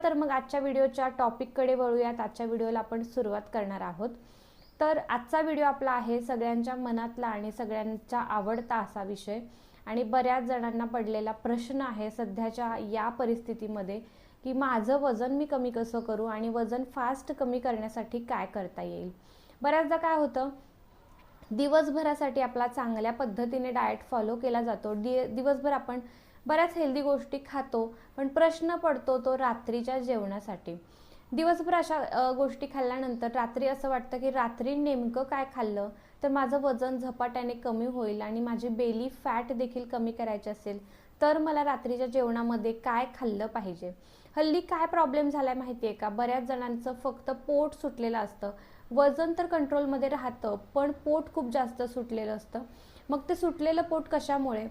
तर मग आजच्या व्हिडिओच्या टॉपिककडे वळूयात। आजच्या व्हिडिओला आपण सुरुवात करणार आहोत। तर आजचा व्हिडिओ आपला आहे सगळ्यांच्या मनातला आणि सगळ्यांचा आवडता असा विषय आणि बऱ्याच जणांना पडलेला प्रश्न आहे सध्याच्या या परिस्थितीमध्ये की माझं वजन मी कमी कसं करू आणि वजन फास्ट कमी करण्यासाठी काय करता येईल। बऱ्याचदा काय होतं, दिवसभरासाठी आपला चांगल्या पद्धतीने डाएट फॉलो केला जातो, दिवसभर आपण बऱ्याच हेल्दी गोष्टी खातो, पण प्रश्न पडतो तो रात्रीच्या जेवणासाठी। दिवसभर अशा गोष्टी खाल्ल्यानंतर रात्री असं वाटतं की रात्री नेमकं काय खाल्लं तर माझं वजन झपाट्याने कमी होईल आणि माझी बेली फॅट देखील कमी करायची असेल तर मला रात्रीच्या जेवणामध्ये काय खाल्लं पाहिजे। हल्ली काय प्रॉब्लेम झालाय माहिती आहे का, बऱ्याच जणांचं फक्त पोट सुटलेलं असतं, वजन तर कंट्रोलमध्ये राहतं पण पोट खूप जास्त सुटलेलं असतं। मग ते सुटलेलं पोट कशामुळे,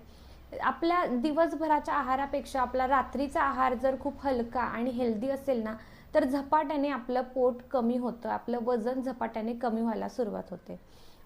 आपल्या दिवसभराच्या आहारापेक्षा आपला रात्रीचा आहार जर खूप हलका आणि हेल्दी असेल ना तर झपाट्याने आपलं पोट कमी होतं, आपलं वजन झपाट्याने कमी व्हायला सुरुवात होते।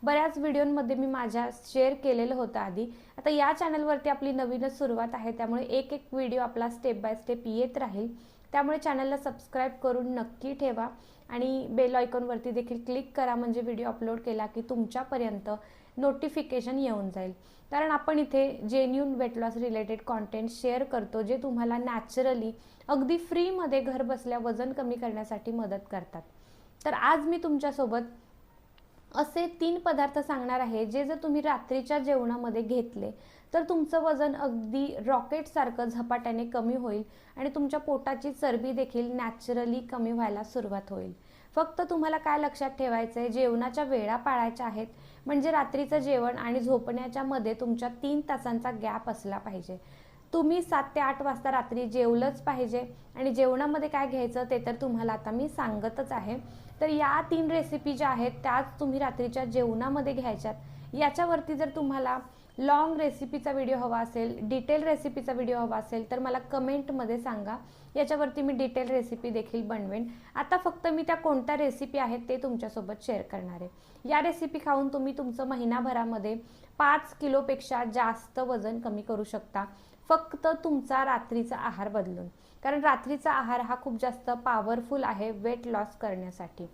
बऱ्याच व्हिडिओमध्ये मी माझ्या शेअर केलेलं होतं आधी। आता या चॅनलवरती आपली नवीनच सुरुवात आहे, त्यामुळे एक एक व्हिडिओ आपला स्टेप बाय स्टेप येत राहील, त्यामुळे चॅनलला सबस्क्राईब करून नक्की ठेवा आणि बेल आयकॉनवरती देखील क्लिक करा, म्हणजे व्हिडिओ अपलोड केला की तुमच्यापर्यंत नोटिफिकेशन येऊन जाईल। कारण आपण इथे genuine weight loss related content share करतो जे तुम्हाला नॅचरली अगदी फ्रीमध्ये घर बसल्या वजन कमी करण्यासाठी मदत करतात। तर आज मी तुमच्यासोबत असे 3 पदार्थ सांगणार आहे जे जर तुम्ही रात्रीच्या जेवणामध्ये घेतले तर तुमचं वजन अगदी रॉकेट सारखं झपाट्याने कमी होईल आणि तुमच्या पोटाची चरबी देखील नॅचरली कमी व्हायला सुरुवात होईल। फक्त तुम्हाला काय लक्षात ठेवायचं आहे, जेवणाच्या वेळा पाळायच्या आहेत, म्हणजे रात्रीचं जेवण आणि झोपण्याच्या मध्ये तुमच्या 3 तासांचा गॅप असला पाहिजे। तुम्ही 7 ते 8 वाजता रात्री जेवलंच पाहिजे आणि जेवणामध्ये काय घ्यायचं ते तर तुम्हाला आता मी सांगतच आहे। तर या 3 रेसिपी ज्या आहेत त्याच तुम्ही रात्रीच्या जेवणामध्ये घ्यायच्यात। याच्यावरती जर तुम्हाला लॉंग रेसिपीचा व्हिडिओ हवा असेल, डिटेल रेसिपीचा व्हिडिओ हवा असेल तर मला कमेंटमध्ये सांगा, याच्यावरती मी डिटेल रेसिपी देखील बनवेन। आता फक्त मी त्या कोणत्या रेसिपी आहेत ते तुमच्यासोबत शेअर करणार आहे। या रेसिपी खाऊन तुम्ही तुमचं महिनाभरामध्ये 5 किलोपेक्षा जास्त वजन कमी करू शकता, फक्त तुमचा रात्रीचा आहार बदलून। कारण रात्रीचा आहार हा खूप जास्त पॉवरफुल आहे वेट लॉस करण्यासाठी।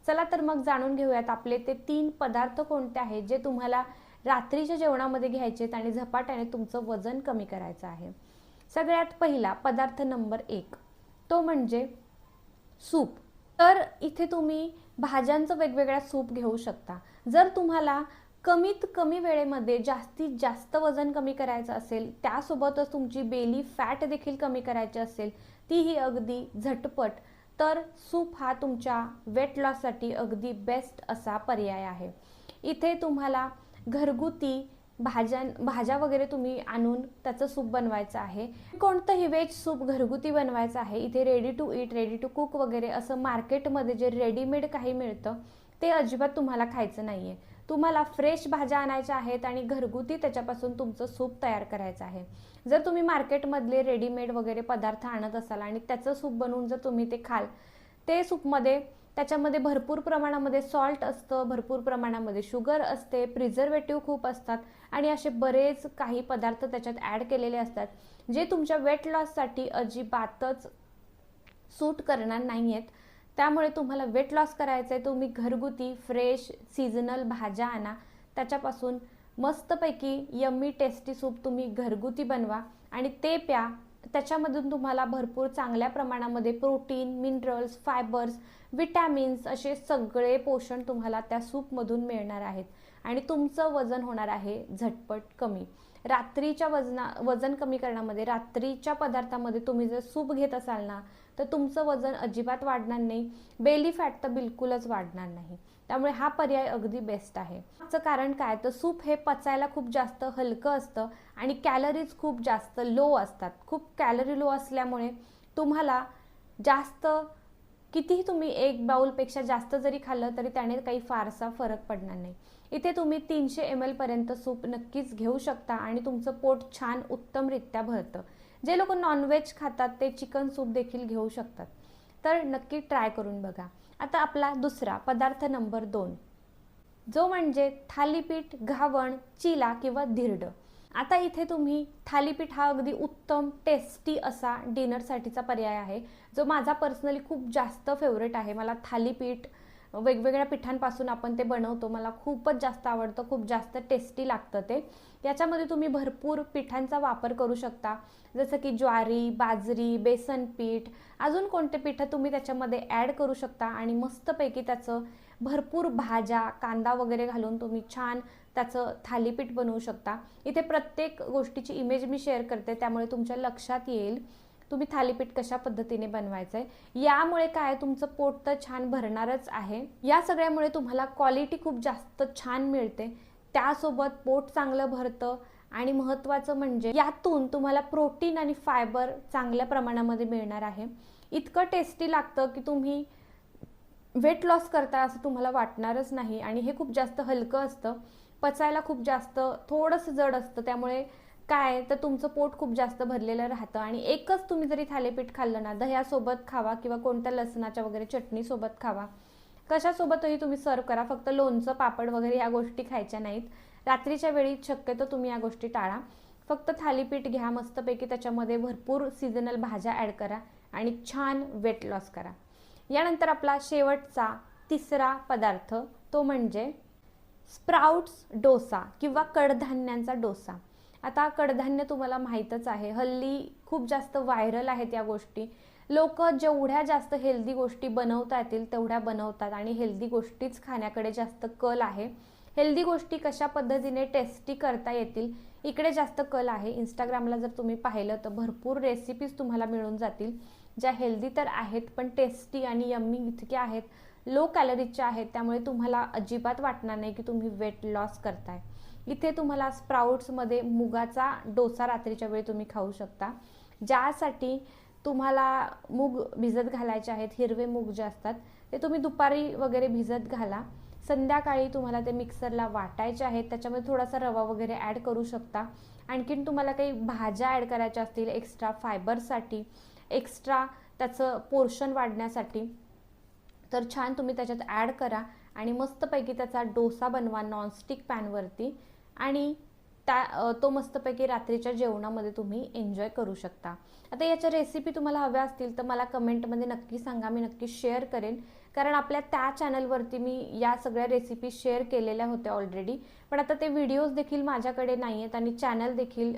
चला तर मग जाणून घेऊयात आपले ते 3 पदार्थ कोणते आहेत जे तुम्हाला रात्रीच्या जेवणामध्ये घ्यायचेत आणि झपाट्याने तुमचं वजन कमी करायचं आहे। सगळ्यात पहिला पदार्थ नंबर 1 तो म्हणजे सूप। तर इथे तुम्ही भाज्यांचं वेगवेगळ्या सूप घेऊ शकता। जर तुम्हाला कमीत कमी वेळेमध्ये जास्तीत जास्त वजन कमी करायचं असेल, त्यासोबतच तुमची बेली फॅट देखील कमी करायची असेल, तीही अगदी झटपट, तर सूप हा तुमच्या वेट लॉससाठी अगदी बेस्ट असा पर्याय आहे। इथे तुम्हाला घरगुती भाज्या वगैरे तुम्ही आणून त्याचं सूप बनवायचं आहे। कोणतंही वेज सूप घरगुती बनवायचं आहे। इथे ready to eat, ready to cook वगैरे असं मार्केटमध्ये जे रेडीमेड काही मिळतं ते अजिबात तुम्हाला खायचं नाहीये। तुम्हाला फ्रेश भाज्या आणायच्या आहेत आणि घरगुती त्याच्यापासून तुमचं सूप तयार करायचं आहे। जर तुम्ही मार्केटमधले रेडीमेड वगैरे पदार्थ आणत असाल आणि त्याचं सूप बनवून जर तुम्ही ते खाल, ते सूपमध्ये त्याच्यामध्ये भरपूर प्रमाणामध्ये सॉल्ट असतं, भरपूर प्रमाणामध्ये शुगर असते, प्रिझर्वेटिव्ह खूप असतात आणि असे बरेच काही पदार्थ त्याच्यात ॲड केलेले असतात जे तुमच्या वेट लॉससाठी अजिबातच सूट करणार नाही आहेत। त्यामुळे तुम्हाला वेट लॉस करायचं आहे, तुम्ही घरगुती फ्रेश सीझनल भाज्या आणा, त्याच्यापासून मस्तपैकी यम्मी टेस्टी सूप तुम्ही घरगुती बनवा आणि ते प्या। त्याच्यामधून तुम्हाला भरपूर चांगल्या प्रमाणामध्ये प्रोटीन, मिनरल्स, फायबर्स, विटॅमिन्स असे सगळे पोषण तुम्हाला त्या सूपमधून मिळणार आहेत आणि तुमचं वजन होणार आहे झटपट कमी। रात्रीच्या वजन कमी करण्यामध्ये, रात्रीच्या पदार्थामध्ये तुम्ही जर सूप घेत असाल ना तर तुमचं वजन अजिबात वाढणार नाही, बेली फॅट तर बिलकुलच वाढणार नाही। त्यामुळे हा पर्याय अगदी बेस्ट आहे। याचं कारण काय, तर सूप हे पचायला खूप जास्त हलकं असतं आणि कॅलरीज खूप जास्त लो असतात। खूप कॅलरी लो असल्यामुळे तुम्हाला जास्त कितीही तुम्ही 1 बाउलपेक्षा जास्त जरी खाल्लं तरी त्याने काही फारसा फरक पडणार नाही। इथे तुम्ही 300 ml पर्यंत सूप नक्कीच घेऊ शकता आणि तुमचं पोट छान उत्तमरित्या भरतं। जे लोक नॉनव्हेज खातात ते चिकन सूप देखील घेऊ शकतात, तर नक्की ट्राय करून बघा। आता आपला दुसरा पदार्थ नंबर 2 जो म्हणजे थालीपीठ, घावण, चिला किंवा धिरड। आता इथे तुम्ही थालीपीठ हा अगदी उत्तम टेस्टी असा डिनरसाठीचा पर्याय आहे, जो माझा पर्सनली खूप जास्त फेवरेट आहे. मला थालीपीठ वेगवेगळ्या पिठांपासून आपण ते बनवतो, मला खूपच जास्त आवडतं, खूप जास्त टेस्टी लागतं ते. याच्यामध्ये तुम्ही भरपूर पिठांचा वापर करू शकता, जसं की ज्वारी, बाजरी, बेसन पीठ, अजून कोणते पीठ तुम्ही त्याच्यामध्ये ॲड करू शकता आणि मस्तपैकी त्याचं भरपूर भाज्या, कांदा वगैरे घालून तुम्ही छान त्याचं थालीपीठ बनवू शकता. इथे प्रत्येक गोष्टीची इमेज मी शेअर करते, त्यामुळे तुमच्या लक्षात येईल तुम्ही थालीपीठ कशा पद्धतीने बनवायचं आहे. यामुळे काय तुमचं पोट तर छान भरणारच आहे. या सगळ्यामुळे तुम्हाला क्वालिटी खूप जास्त छान मिळते, त्यासोबत पोट चांगलं भरतं आणि महत्त्वाचं म्हणजे यातून तुम्हाला प्रोटीन आणि फायबर चांगल्या प्रमाणामध्ये मिळणार आहे. इतकं टेस्टी लागतं की तुम्ही वेट लॉस करता असं तुम्हाला वाटणारच नाही. आणि हे खूप जास्त हलकं असतं, पचायला खूप जास्त थोडंसं जड असतं, त्यामुळे काय तर तुमचं पोट खूप जास्त भरलेलं राहतं. आणि एकच तुम्ही जरी थालीपीठ खाल्लं ना, दह्यासोबत खावा किंवा कोणत्या लसणाच्या वगैरे चटणीसोबत खावा, कशासोबतही तुम्ही सर्व करा, फक्त लोणचं, पापड वगैरे या गोष्टी खायच्या नाहीत. रात्रीच्या वेळी शक्यतो तुम्ही या गोष्टी टाळा. फक्त थालीपीठ घ्या मस्तपैकी, त्याच्यामध्ये भरपूर सीझनल भाज्या ॲड करा आणि छान वेट लॉस करा. यानंतर आपला शेवटचा तिसरा पदार्थ तो म्हणजे स्प्राउट्स डोसा किंवा कडधान्यांचा डोसा. आता कडधान्य तुम्हाला माहीतच आहे, हल्ली खूप जास्त व्हायरल आहेत या गोष्टी. लोक जेवढ्या जास्त हेल्दी गोष्टी बनवता येतील तेवढ्या बनवतात आणि हेल्दी गोष्टीच खाण्याकडे जास्त कल आहे. हेल्दी गोष्टी कशा पद्धतीने टेस्टी करता येतील इकडे जास्त कल आहे. इंस्टाग्रामला जर तुम्ही पाहिलं तर भरपूर रेसिपीज तुम्हाला मिळून जातील, ज्या हेल्दी तर आहेत पण टेस्टी आणि यम्मी इतक्या आहेत, लो कॅलरीजच्या आहेत, त्यामुळे तुम्हाला अजिबात वाटणार नाही की तुम्ही वेट लॉस करताय. इथे तुम्हाला स्प्राउट्समध्ये मुगाचा डोसा रात्रीच्या वेळी तुम्ही खाऊ शकता, ज्यासाठी तुम्हाला मूग भिजत घालायचे आहेत. हिरवे मूग जे असतात ते तुम्ही दुपारी वगैरे भिजत घाला, संध्याकाळी तुम्हाला ते मिक्सरला वाटायचे आहेत, त्याच्यामध्ये थोडासा रवा वगैरे ॲड करू शकता. आणखीन तुम्हाला काही भाज्या ॲड करायच्या असतील एक्स्ट्रा फायबरसाठी, एक्स्ट्रा त्याचं पोर्शन वाढण्यासाठी, तर छान तुम्ही त्याच्यात ॲड करा आणि मस्तपैकी त्याचा डोसा बनवा नॉनस्टिक पॅनवरती आणि तो मस्तपैकी रात्रीच्या जेवणामध्ये तुम्ही एन्जॉय करू शकता. आता याच्या रेसिपी तुम्हाला हव्या असतील तर मला कमेंटमध्ये नक्की सांगा, मी नक्की शेअर करेन, कारण आपल्या त्या चॅनलवरती मी या सगळ्या रेसिपी शेअर केलेल्या होत्या ऑलरेडी. पण आता ते व्हिडिओज देखील माझ्याकडे नाही आहेत आणि चॅनल देखील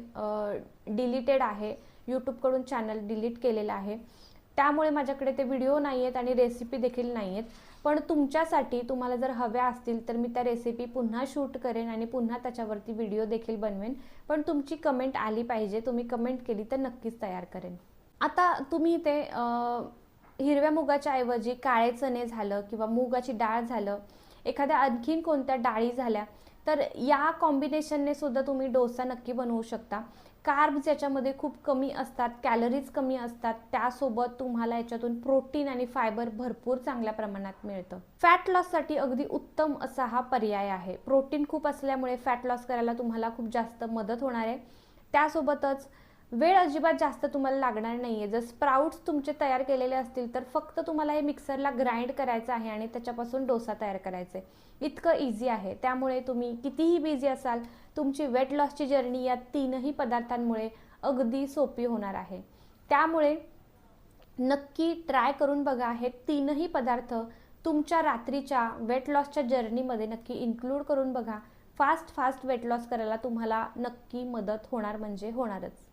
डिलीटेड आहे, यूट्यूबकडून चॅनल डिलीट केलेलं आहे, त्यामुळे माझ्याकडे ते व्हिडिओ नाही आहेत आणि रेसिपी देखील नाही आहेत. पण तुमच्यासाठी तुम्हाला जर हव्या असतील तर मी त्या रेसिपी पुन्हा शूट करेन आणि पुन्हा त्याच्यावरती व्हिडिओ देखील बनवेन. पण तुमची कमेंट आली पाहिजे, तुम्ही कमेंट केली तर नक्कीच तयार करेन. आता तुम्ही ते हिरव्या मुगाच्या ऐवजी काळे चणे झालं किंवा मुगाची डाळ झालं, एखाद्या आणखीन कोणत्या डाळी झाल्या, तर या कॉम्बिनेशनने सुद्धा तुम्ही डोसा नक्की बनवू शकता. कार्ब्स याच्यामध्ये खूप कमी असतात, कॅलरीज कमी असतात, त्यासोबत तुम्हाला याच्यातून प्रोटीन आणि फायबर भरपूर चांगल्या प्रमाणात मिळतं. फॅट लॉससाठी अगदी उत्तम असा हा पर्याय आहे. प्रोटीन खूप असल्यामुळे फॅट लॉस करायला तुम्हाला खूप जास्त मदत होणार आहे. त्यासोबतच वेळ अजिबात जास्त तुम्हाला लागणार नाहीये. जर स्प्राउट्स तुमचे तयार केलेले असतील तर फक्त तुम्हाला हे मिक्सरला ग्राइंड करायचं आहे आणि त्याच्यापासून डोसा तयार करायचा आहे. इतकं इझी आहे. त्यामुळे तुम्ही कितीही बिझी असाल, तुमची वेट लॉसची जर्नी या तीनही पदार्थांमुळे अगदी सोपी होणार आहे. त्यामुळे नक्की ट्राय करून बघा. हे तीनही पदार्थ तुमच्या रात्रीच्या वेट लॉसच्या जर्नीमध्ये नक्की इन्क्लूड करून बघा. फास्ट वेट लॉस करायला तुम्हाला नक्की मदत होणार म्हणजे होणारच.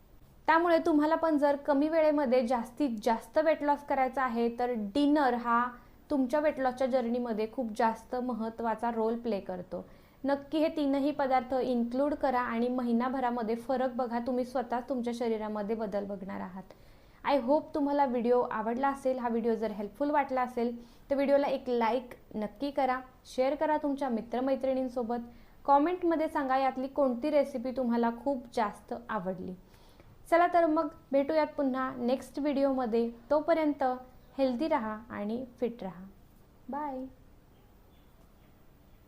त्यामुळे तुम्हाला पण जर कमी वेळेमध्ये जास्तीत जास्त वेट लॉस करायचा आहे तर डिनर हा तुमच्या वेट लॉसच्या जर्नीमध्ये खूप जास्त महत्त्वाचा रोल प्ले करतो. नक्की हे तीनही पदार्थ इन्क्लूड करा आणि महिनाभरामध्ये फरक बघा. तुम्ही स्वतः तुमच्या शरीरामध्ये बदल बघणार आहात. आय होप तुम्हाला व्हिडिओ आवडला असेल. हा व्हिडिओ जर हेल्पफुल वाटला असेल तर व्हिडिओला एक लाईक नक्की करा, शेअर करा तुमच्या मित्रमैत्रिणींसोबत. कॉमेंटमध्ये सांगा यातली कोणती रेसिपी तुम्हाला खूप जास्त आवडली. चला तर मग भेटूयात पुन्हा नेक्स्ट व्हिडिओमध्ये. तोपर्यंत हेल्दी रहा आणि फिट रहा. बाय.